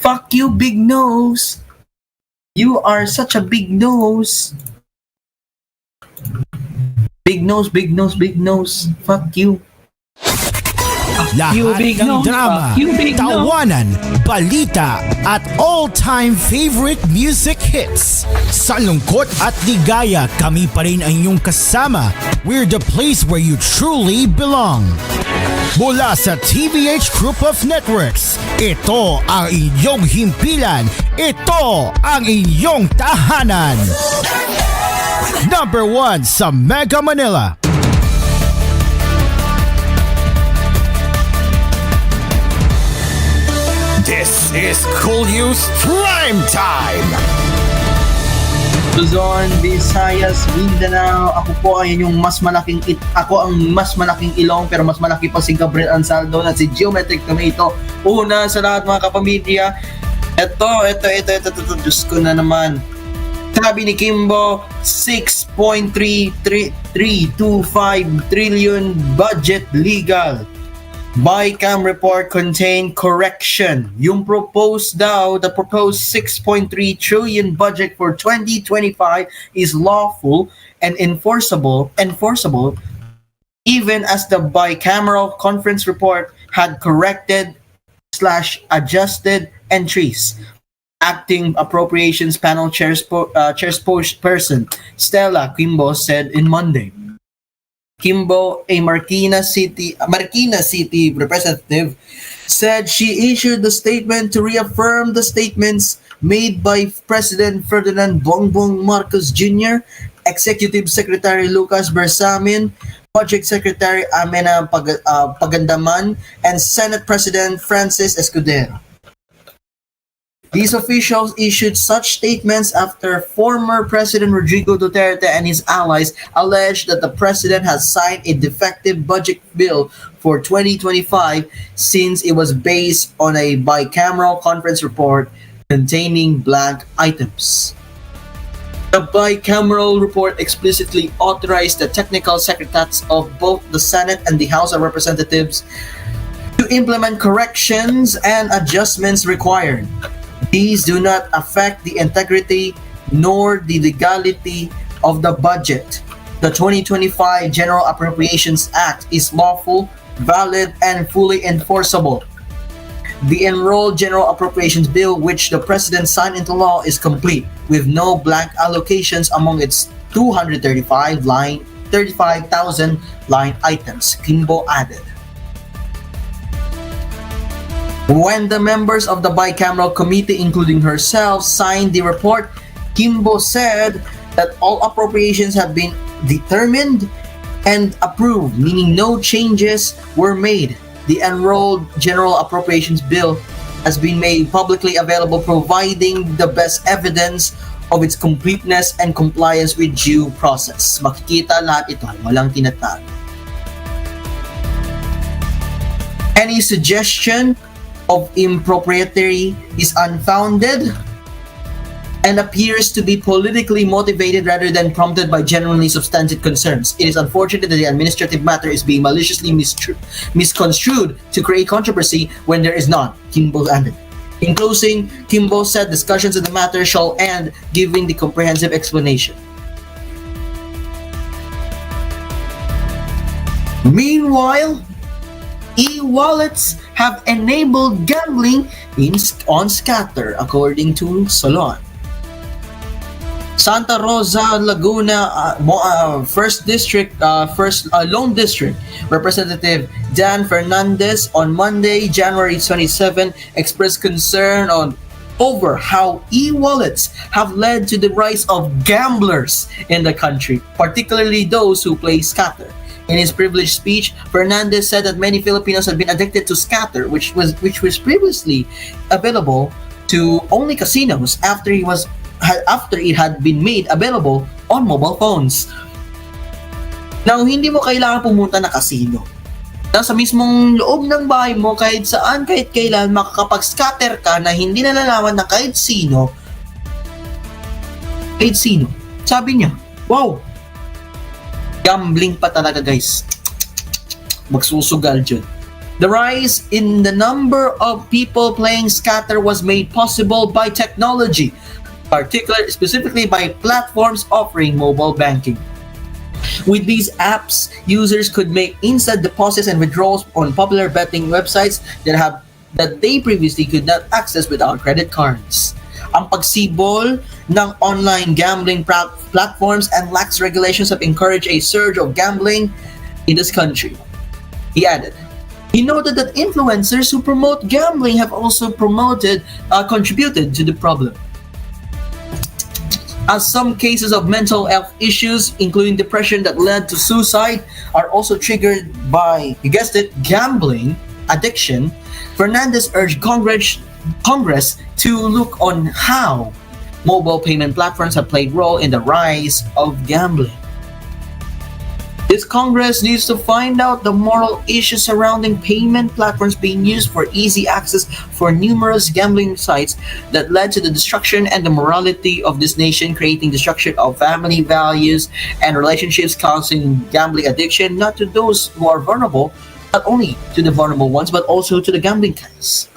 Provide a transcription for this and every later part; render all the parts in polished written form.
Fuck you, big nose. You are such a big nose. Big nose, big nose, big nose. Fuck you. Lahat ng drama, tawanan, balita at all-time favorite music hits. Sa lungkot at ligaya, kami pa rin ang inyong kasama. We're the place where you truly belong. Mula sa TVH Group of Networks, ito ang inyong himpilan. Ito ang inyong tahanan. Number 1 sa Mega Manila. This is koolNews Primetime! Luzon, Visayas, Mindanao. Ako po ay yung mas malaking ako ang mas malaking ilong pero mas malaki pa si Gabriel Ansaldo na si Geometric Tomato. Una sa lahat mga kapamilya. Ito, Diyos ko na naman. Sabi ni Kimbo, 6.3325 trillion budget legal. Bycam report contained correction. Yung proposed 6.3 trillion budget for 2025 is lawful and enforceable even as the bicameral conference report had corrected/adjusted entries. Acting Appropriations Panel chairperson Stella Kimbo said in Monday. Kimbo, a Marikina City representative, said she issued the statement to reaffirm the statements made by President Ferdinand Bongbong Marcos Jr., Executive Secretary Lucas Bersamin, Project Secretary Amena Pagandaman, and Senate President Francis Escudero. These officials issued such statements after former President Rodrigo Duterte and his allies alleged that the president has signed a defective budget bill for 2025 since it was based on a bicameral conference report containing blank items. The bicameral report explicitly authorized the technical secretariats of both the Senate and the House of Representatives to implement corrections and adjustments required. These do not affect the integrity nor the legality of the budget. The 2025 General Appropriations Act is lawful, valid, and fully enforceable. The enrolled General Appropriations Bill, which the President signed into law, is complete, with no blank allocations among its 235,000 line items, Kimbo added. When the members of the bicameral committee, including herself, signed the report, Kimbo said that all appropriations have been determined and approved, meaning no changes were made. The enrolled General Appropriations Bill has been made publicly available, providing the best evidence of its completeness and compliance with due process. Makikita lahat ito, walang tinatago. Any suggestion of impropriety is unfounded and appears to be politically motivated rather than prompted by genuinely substantive concerns. It is unfortunate that the administrative matter is being maliciously misconstrued to create controversy when there is none, Kimbo added. In closing, Kimbo said discussions of the matter shall end giving the comprehensive explanation. Meanwhile, e-wallets have enabled gambling on scatter, according to Solon. Santa Rosa, Laguna, First Lone District Representative Dan Fernandez on Monday, January 27, expressed concern over how e-wallets have led to the rise of gamblers in the country, particularly those who play scatter. In his privileged speech, Fernandez said that many Filipinos had been addicted to scatter, which was previously available to only casinos after it had been made available on mobile phones. Now, hindi mo kailangan pumunta na casino. Sa mismong loob ng bahay mo, kahit saan, kahit kailan, makakapag-scatter ka na hindi nalalaman na kahit sino. Sabi niya, wow! Gambling pa talaga, guys. Magsusugal dyan. The rise in the number of people playing scatter was made possible by technology, specifically by platforms offering mobile banking. With these apps, users could make instant deposits and withdrawals on popular betting websites that they previously could not access without credit cards. Ang pagsibol ng online gambling platforms and lax regulations have encouraged a surge of gambling in this country. He added. He noted that influencers who promote gambling have also contributed to the problem. As some cases of mental health issues, including depression that led to suicide, are also triggered by, you guessed it, gambling addiction, Fernandez urged Congress to look on how mobile payment platforms have played a role in the rise of gambling. This Congress needs to find out the moral issues surrounding payment platforms being used for easy access for numerous gambling sites that led to the destruction and the morality of this nation, creating destruction of family values and relationships, causing gambling addiction not to those who are vulnerable, not only to the vulnerable ones, but also to the gambling class.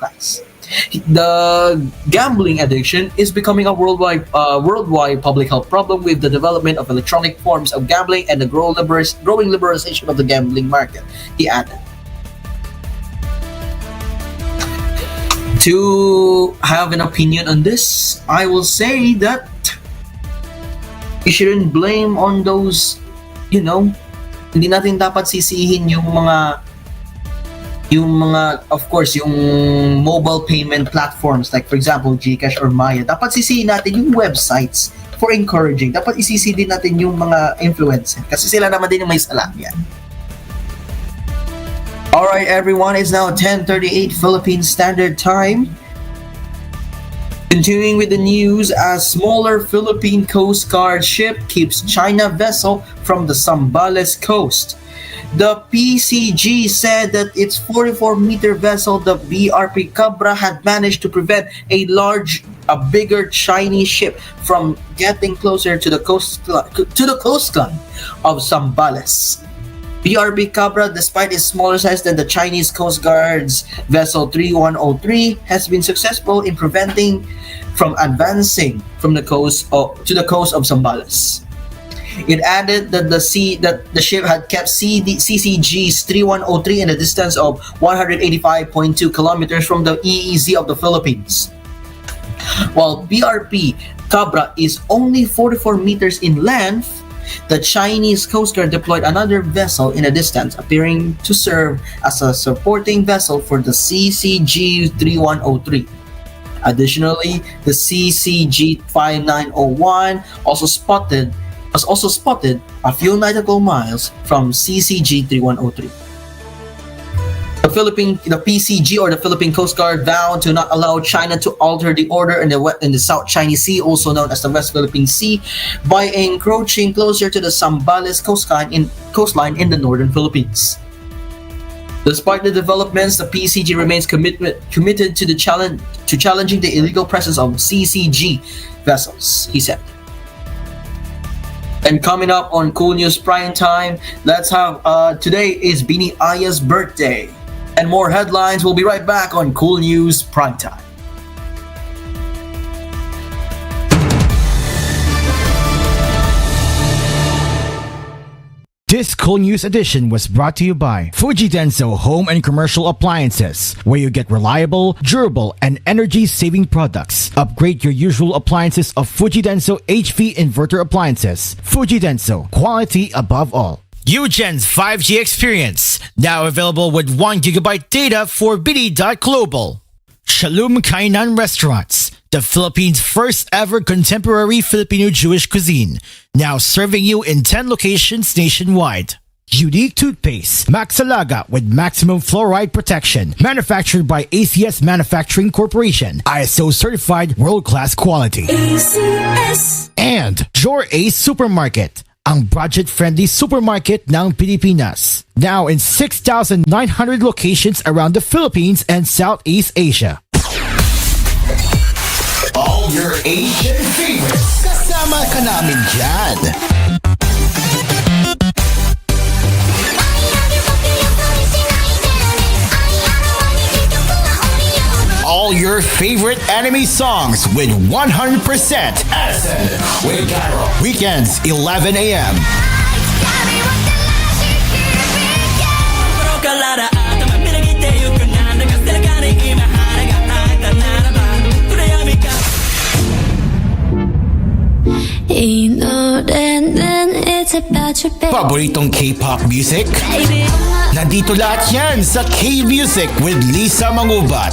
The gambling addiction is becoming a worldwide public health problem with the development of electronic forms of gambling and the growing liberalization of the gambling market, he added. To have an opinion on this, I will say that you shouldn't blame on those, hindi natin dapat sisihin yung mga of course yung mobile payment platforms like for example GCash or Maya. Dapat sisihin natin yung websites for encouraging. Dapat isisi din natin yung mga influencer kasi sila naman din yung may sala yan. Alright everyone, it's now 10:38 Philippine Standard Time. Continuing with the news, a smaller Philippine Coast Guard ship keeps China vessel from the Zambales coast. The PCG said that its 44-meter vessel, the BRP Cabra, had managed to prevent a bigger Chinese ship from getting closer to the coastline of Zambales. BRP Cabra, despite its smaller size than the Chinese Coast Guard's vessel 3103, has been successful in preventing from advancing from the coast to the coast of Zambales. It added that the ship had kept CCG's 3103 in a distance of 185.2 kilometers from the EEZ of the Philippines. While BRP Cabra is only 44 meters in length, the Chinese Coast Guard deployed another vessel in a distance, appearing to serve as a supporting vessel for the CCG 3103. Additionally, the CCG 5901 was also spotted a few nautical miles from CCG 3103. The PCG or the Philippine Coast Guard vowed to not allow China to alter the order in the South Chinese Sea, also known as the West Philippine Sea, by encroaching closer to the Zambales coastline in the northern Philippines. Despite the developments, the PCG remains committed to challenging the illegal presence of CCG vessels, he said. And coming up on koolNews Primetime, let's have today is Bini Aya's birthday. And more headlines. We'll be right back on koolNews Primetime. This koolNews edition was brought to you by Fuji Denso Home and Commercial Appliances, where you get reliable, durable, and energy-saving products. Upgrade your usual appliances of Fuji Denso HV inverter appliances. Fuji Denso, quality above all. UGen's 5G experience, now available with 1 GB data for Bidi.Global. Shalom Kainan Restaurants, the Philippines' first ever contemporary Filipino Jewish cuisine, now serving you in 10 locations nationwide. Unique toothpaste, Maxalaga with maximum fluoride protection, manufactured by ACS Manufacturing Corporation, ISO certified world-class quality. ACS. And Jor Ace Supermarket, ang budget-friendly supermarket ng Pilipinas, now in 6,900 locations around the Philippines and Southeast Asia. All your Asian favorites, kasama ka namin dyan. all your favorite anime songs with 100% acid. Weekends, 11 a.m. Paboritong K-pop music? Nandito lahat yan sa K-Music with Lisa Mangubat.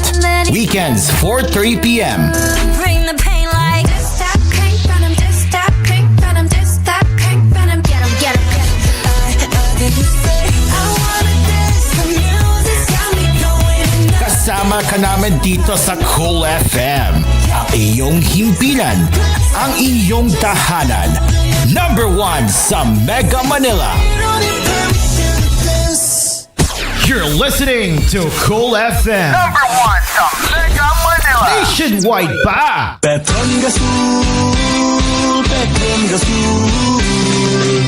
Weekends, 4:30 p.m. Bring the pain like just stop, crank, run 'em, just stop, crank, run 'em, just stop, crank, run 'em, get 'em, get 'em, get 'em. I wanna dance, the music's got me going. Kasama ka namin dito sa Cool FM. Ang iyong himpilan, ang iyong tahanan. Number 1 sa Mega Manila. You're listening to Cool FM. Number 1 sa Mega Manila. Nationwide pa. Petron Gasul, Petron Gasul,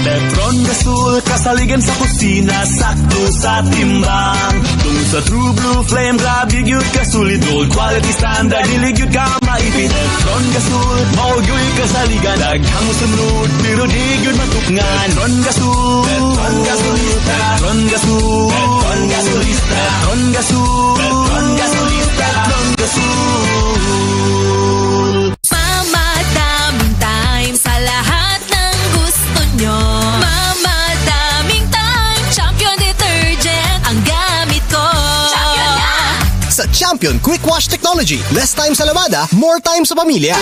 Petron Gasul, kasaligan sa kusina, sakto sa timbang. Tung sa True Blue Flame, grabe yun kasulid, gold quality standard, dilig yun ka maipit. Petron Gasul, maugoy kasaligan, daghang usunod, pero di yun matukngan. Petron Gasul, Petron Gasulista, Petron Gasul, Petron Gasulista, Petron Gasul, Petron Gasulista, Petron Gasul. Mama, daming time sa lahat ng gusto nyo. Mama, daming time, Champion Detergent ang gamit ko. Champion na! Sa Champion Quick Wash Technology, less time sa lavada, more time sa pamilya.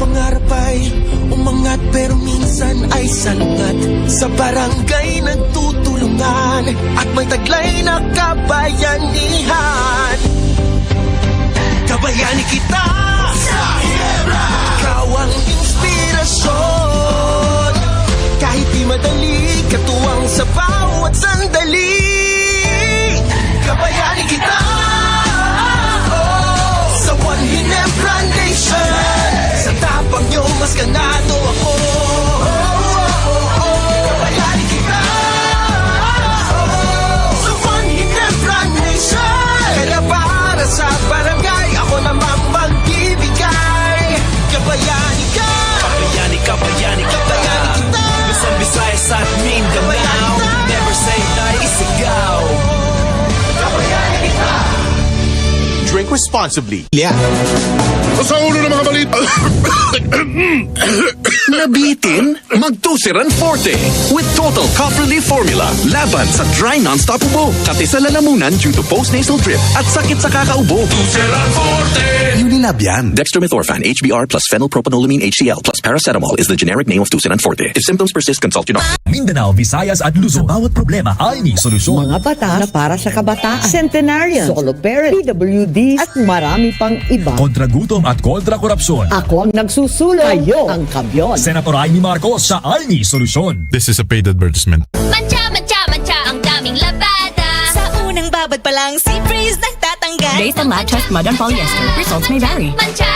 Pangarap ay umangat pero minsan ay salungat. Sa barangay nagtutulungan at may taglay na kabayanihan. Kabayani kita sa Ginebra, ikaw ang inspirasyon. Kahit di madali, katuwang sa bawat sandali. Kabayani kita, oh, sa One Ginebra Nation. Sa tapang nyo, mas ganado ako. Kabayani kita, oh, sa One Ginebra Nation. Kaya para sa barangay, ako namang magbibigay. Kabayani ka, Kabayani, kabayani, kabayani kita. Luzon, Visayas at Mindanao. Never say die, isigaw. Kabayani kita. Drink responsibly. Yeah. Sa ulo ng mga balita. Nabitin? Magtusiran Forte with Total Cough Relief Formula. Laban sa dry non-stop ubo, kati sa lalamunan due to post-nasal drip at sakit sa kakaubo. Tusiran Forte! Unilab yan. Dextromethorphan, HBr plus phenylpropanolamine HCl plus paracetamol is the generic name of Tusiran Forte. If symptoms persist, consult your doctor. Mindanao, Visayas at Luzon. Sa bawat problema, ay may solusyon. Mga batas na para sa kabataan, centenarian, solo parent, PWD at marami pang iba. Kontra gutom at kontra korupsyon. Ako ang nagsusulong, kayo ang kampiyon. Senator Amy Marcos sa Alni Solusyon. This is a paid advertisement. Mancha, mancha, mancha, ang daming labada. Sa unang babad pa lang, si Breeze nagtatanggal. Based on lab test mud and polyester, results may vary. Mancha,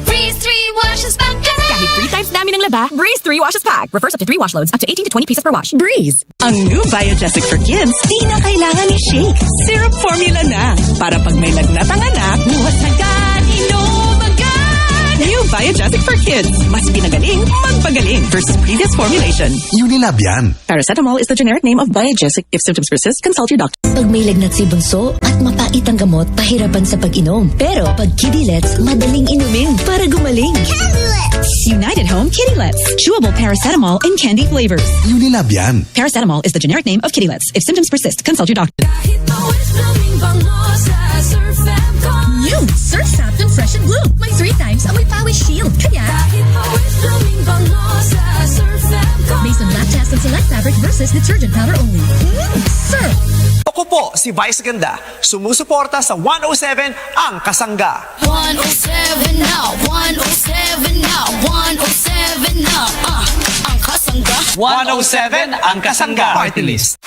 Breeze 3 washes back ka na. Kahit 3 times dami ng laba, Breeze 3 washes pack. Refers up to 3 wash loads, up to 18 to 20 pieces per wash. Breeze. Ang new Biogesic for Kids, di na kailangan ni shake. Syrup formula na. Para pag may lagnat ang anak, buhat agad, inom agad. New Biogesic for Kids. Mas pinagaling, magpagaling versus previous formulation. Unilab yan. Paracetamol is the generic name of Biogesic. If symptoms persist, consult your doctor. Pag may lagnat si bunso at mapait ang gamot, pahirapan sa pag-inom. Pero pag Kidilets, madaling inumin para gumaling. United Home Kidilets. Chewable paracetamol in candy flavors. Unilab yan. Paracetamol is the generic name of Kidilets. If symptoms persist, consult your doctor. New Surf Satin Fresh and Blue. May 3 times amoy pawis shield. Kaya based on lab test and select fabric versus detergent powder only. Surf. Ako po si Vice Ganda, sumusuporta sa 107 ang Kasangga. 107 now, 107 now, 107 now. Ang Kasangga. 107 ang Kasangga. Party list.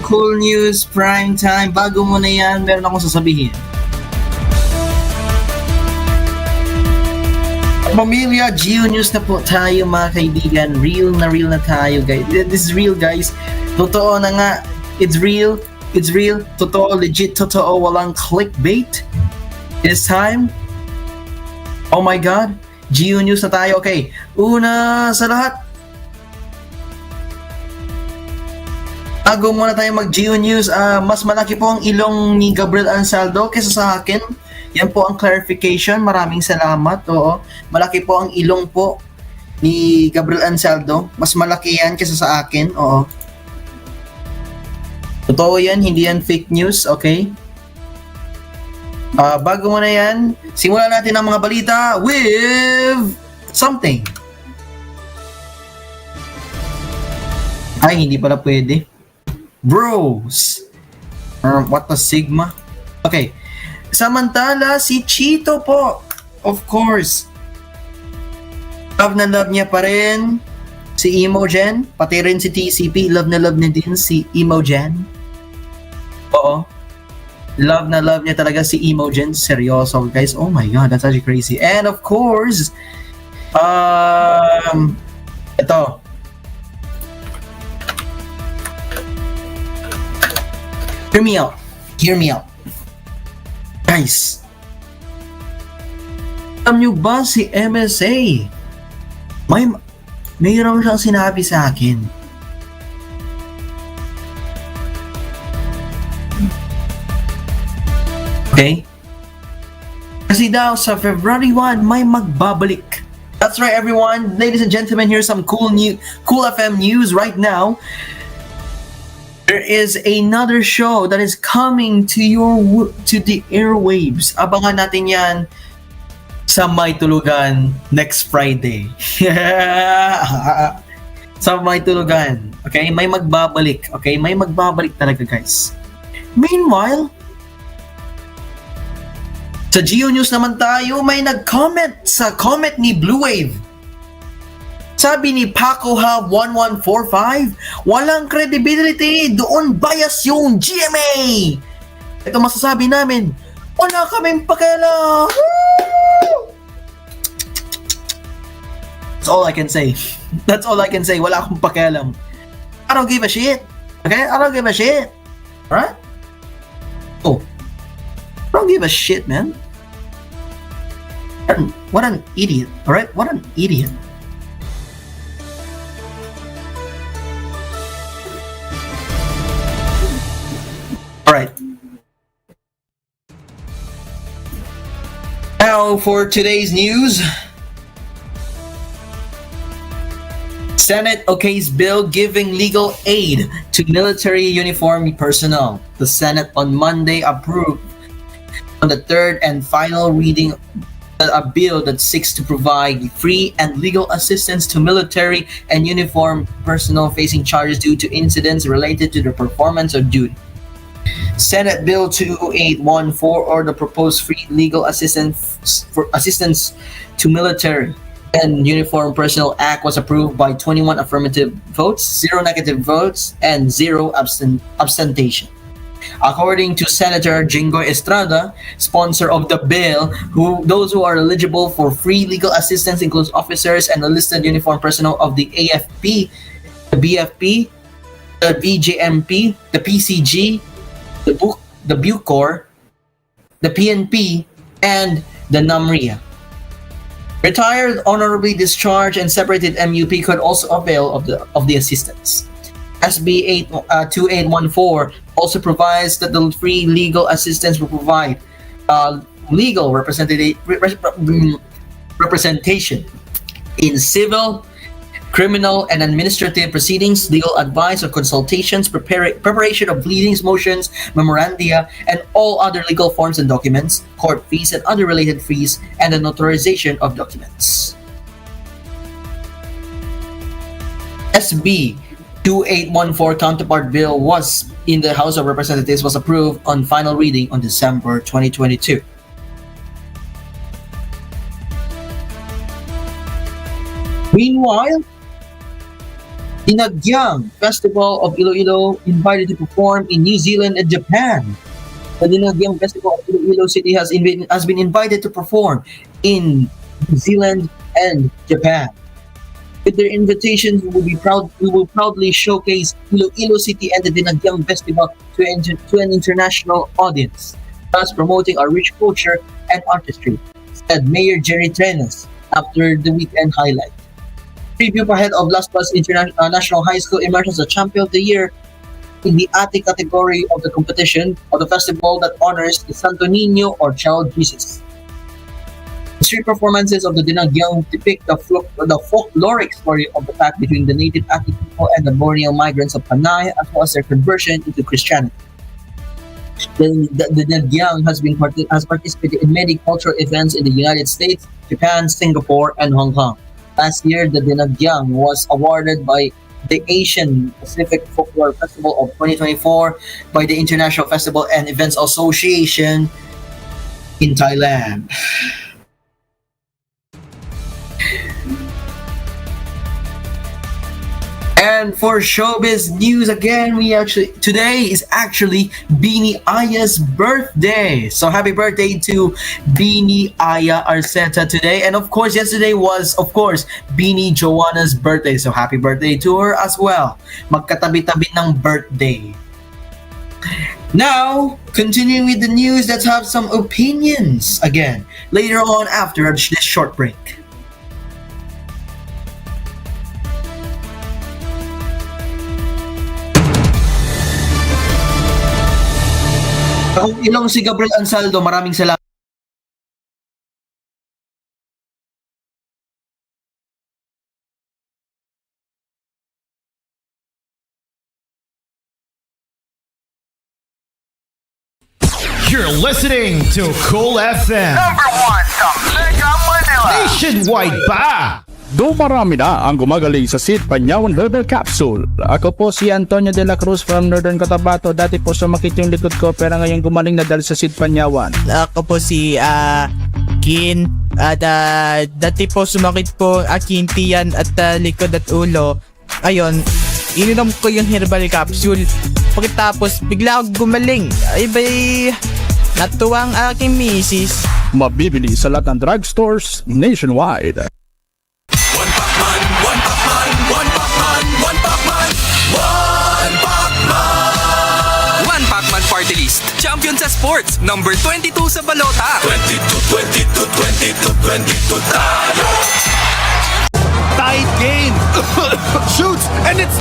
Cool News Primetime. Bago mo na yan, meron akong sasabihin. Pamilya, Geo News na po tayo mga kaibigan. Real na tayo guys. This is real guys. Totoo na nga. It's real. Totoo, legit, totoo. Walang clickbait. This time. Oh my God. Geo News na tayo. Okay. Una sa lahat. Bago muna tayo mag-Geo News, mas malaki po ang ilong ni Gabriel Ansaldo kaysa sa akin. Yan po ang clarification. Maraming salamat. Oo. Malaki po ang ilong po ni Gabriel Ansaldo. Mas malaki yan kaysa sa akin. Oo. Totoo yan. Hindi yan fake news. Okay? Bago muna yan, simulan natin ang mga balita with something. Ay, hindi pala pwede. Bros. What the Sigma? Okay. Samantala, si Chito po. Of course. Love na love niya pa rin si Imogen. Pati rin si TCP. Love na love niya din si Imogen. Oo. Love na love niya talaga si Imogen. Seryoso, guys. Oh my God, that's actually crazy. And of course, ito. Hear me out. Guys, alam nyo ba si MSA? Mayroon siyang sinabi sa akin. Okay? Kasi daw sa February 1, may magbabalik. That's right everyone. Ladies and gentlemen, here's some cool FM news right now. There is another show that is coming to the airwaves. Abangan natin yan sa May Tulugan next Friday. Sa May Tulugan. Okay? May magbabalik. Okay? May magbabalik talaga, guys. Meanwhile, sa Geo News naman tayo, may nag-comment sa comment ni Blue Wave. Sabi ni Paco Hub 1145, walang credibility, doon bias yung GMA. Ito masasabi namin, wala kaming pakialam. That's all I can say. That's all I can say. Wala akong pakialam. I don't give a shit. Okay? I don't give a shit. Alright? Oh. I don't give a shit, man. What an idiot. Alright? What an idiot. Alright. Now for today's news. Senate okays bill giving legal aid to military uniform personnel. The Senate on Monday approved on the third and final reading a bill that seeks to provide free and legal assistance to military and uniform personnel facing charges due to incidents related to the performance of duty. Senate Bill 2814, or the proposed free legal assistance to military and uniform personnel act, was approved by 21 affirmative votes, 0 negative votes, and 0 abstention. According to Senator Jinggoy Estrada, sponsor of the bill, those who are eligible for free legal assistance includes officers and enlisted uniform personnel of the AFP, the BFP, the BJMP, the PCG, the Bucor, the PNP, and the NAMRIA. Retired, honorably discharged, and separated MUP could also avail of the assistance. SB 2814 also provides that the free legal assistance will provide legal representation in civil, criminal, and administrative proceedings, legal advice or consultations, preparation of pleadings, motions, memoranda, and all other legal forms and documents, court fees and other related fees, and the notarization of documents. SB 2814 counterpart bill was in the House of Representatives, was approved on final reading on December 2022. Dinagyang Festival of Iloilo invited to perform in New Zealand and Japan. The Dinagyang Festival of Iloilo City has been invited to perform in New Zealand and Japan. With their invitations, we will proudly showcase Iloilo City and the Dinagyang Festival to an international audience, thus promoting our rich culture and artistry, said Mayor Jerry Trenas after the weekend highlight. Preview ahead of Las Vegas National High School emerges as Champion of the Year in the Ate category of the competition of the festival that honors the Santo Niño or Child Jesus. The street performances of the Dinagyang depict the folkloric story of the pact between the native Ate people and the Borneo migrants of Panay, as well as their conversion into Christianity. The Dinagyang has participated in many cultural events in the United States, Japan, Singapore, and Hong Kong. Last year, the Dinagyang was awarded by the Asian Pacific Folklore Festival of 2024 by the International Festival and Events Association in Thailand. And for showbiz news again, today is actually Beanie Aya's birthday. So happy birthday to Beanie Aya Arceta today. And of course, yesterday was, Beanie Joanna's birthday. So happy birthday to her as well. Magkatabi-tabi ng birthday. Now, continuing with the news, let's have some opinions again later on after this short break. Kung ilong si Gabriel Ansaldo, maraming salamat. You're listening to Cool FM. Number 1 sa Mega Manila. Nationwide pa! Dumarami na ang gumagaling sa Sid Panyawan Herbal Capsule. Ako po si Antonio de la Cruz from Northern Cotabato. Dati po sumakit yung likod ko pero ngayon gumaling na dahil sa Sid Panyawan. Ako po si Kin. Dati po sumakit po aking tiyan at likod at ulo. Ayun, ininom ko yung herbal capsule. Pagkatapos bigla ako gumaling. Ay bay, natuwang aking misis. Mabibili sa lahat ng drugstores nationwide. One Pacman Party List. Champion sa sports. Number 22 sa balota. 22 tayo. Tight game. Shoots and it's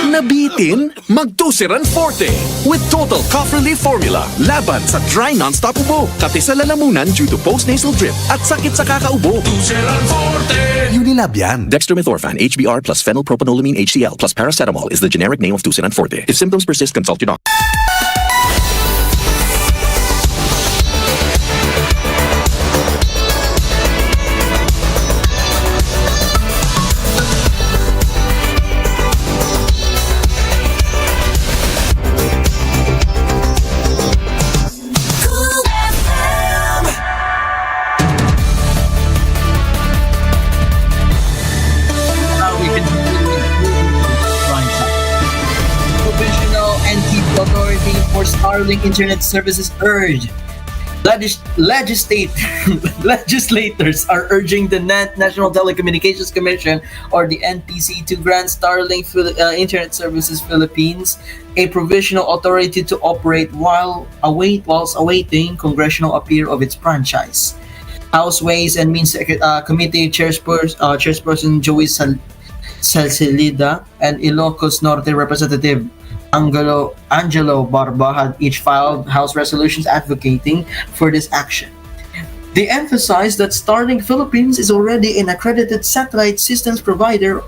Nabitin? Magtusiran Forte. With Total Cough Relief Formula. Laban sa dry non-stop ubo. Kati sa lalamunan due to post-nasal drip at sakit sa kakaubo. Tusiran Forte. Unilab yan. Dextromethorphan, HBr plus phenylpropanolamine HCl plus paracetamol is the generic name of Tusiran Forte. If symptoms persist, consult your doctor. Starlink Internet Services urge. Legislators are urging the National Telecommunications Commission or the NPC to grant Starlink Internet Services Philippines a provisional authority to operate whilst awaiting congressional approval of its franchise. House Ways and Means Committee Chairperson Joey Salcilida and Ilocos Norte Representative Angelo Barba had each filed House resolutions advocating for this action. They emphasized that Starlink Philippines is already an accredited satellite systems provider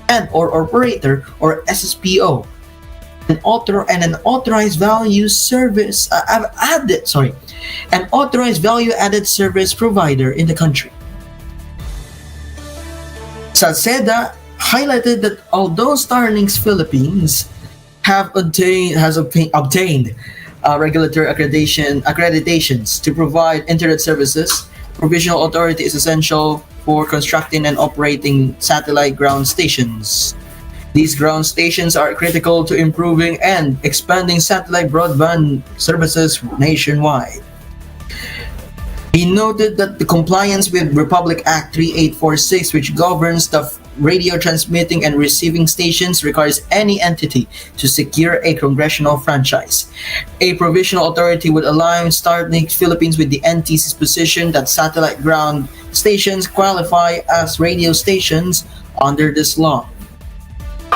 and/or operator or SSPO, an authorized value added service provider in the country. Salceda highlighted that although Starlink's Philippines has obtained regulatory accreditations to provide internet services, provisional authority is essential for constructing and operating satellite ground stations. These ground stations are critical to improving and expanding satellite broadband services nationwide. He noted that the compliance with Republic Act 3846, which governs the radio transmitting and receiving stations, requires any entity to secure a congressional franchise. A provisional authority would align Starlink Philippines with the NTC's position that satellite ground stations qualify as radio stations under this law.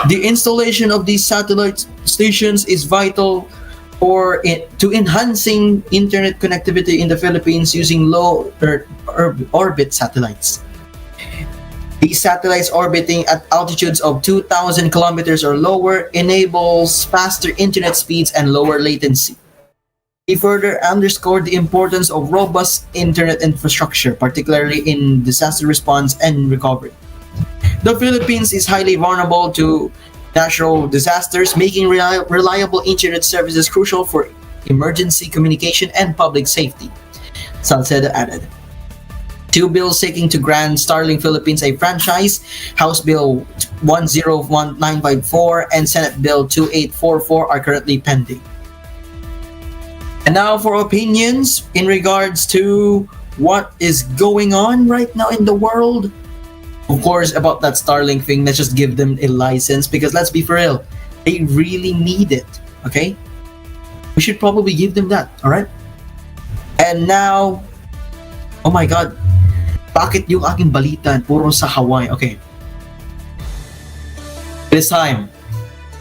The installation of these satellite stations is vital to enhancing internet connectivity in the Philippines using low Earth orbit satellites. These satellites orbiting at altitudes of 2,000 kilometers or lower enables faster internet speeds and lower latency. He further underscored the importance of robust internet infrastructure, particularly in disaster response and recovery. The Philippines is highly vulnerable to natural disasters, making reliable internet services crucial for emergency communication and public safety, Salceda added. Two bills seeking to grant Starlink Philippines a franchise, House Bill 101954 and Senate Bill 2844, are currently pending. And now for opinions in regards to what is going on right now in the world. Of course, about that Starlink thing, let's just give them a license, because let's be for real, they really need it, okay? We should probably give them that, alright? And now, oh my god, bakit yung aking balita puro sa Hawaii? Okay. This time,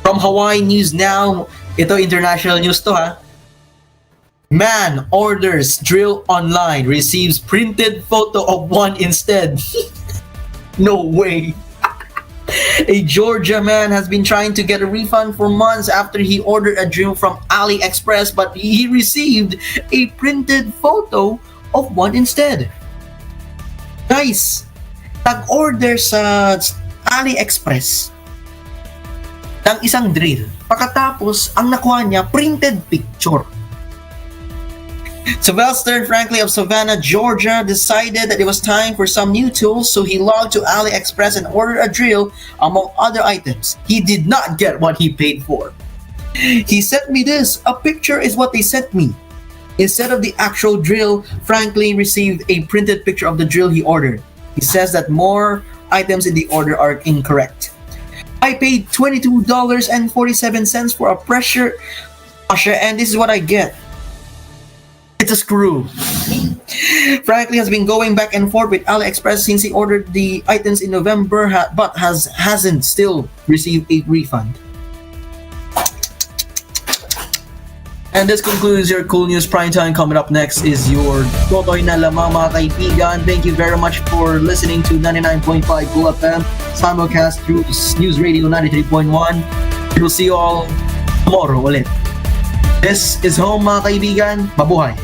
from Hawaii News Now, ito international news to ha. Man orders drill online, receives printed photo of one instead. No way. A Georgia man has been trying to get a refund for months after he ordered a drill from AliExpress, but he received a printed photo of one instead. Guys, nag-order sa AliExpress ng isang drill. Pagkatapos, ang nakuha niya, printed picture. Sylvester Franklin of Savannah, Georgia, decided that it was time for some new tools, so he logged to AliExpress and ordered a drill, among other items. He did not get what he paid for. He sent me this. A picture is what they sent me. Instead of the actual drill, Franklin received a printed picture of the drill he ordered. He says that more items in the order are incorrect. I paid $22.47 for a pressure washer, and this is what I get. It's a screw. Franklin has been going back and forth with AliExpress since he ordered the items in November, but hasn't still received a refund. And this concludes your koolNews Primetime. Coming up next is your Totoy na Lamang, mga kaibigan. Thank you very much for listening to 99.5 Cool FM, simulcast through News Radio 93.1. We'll see you all tomorrow ulit. This is home, mga kaibigan. Mabuhay!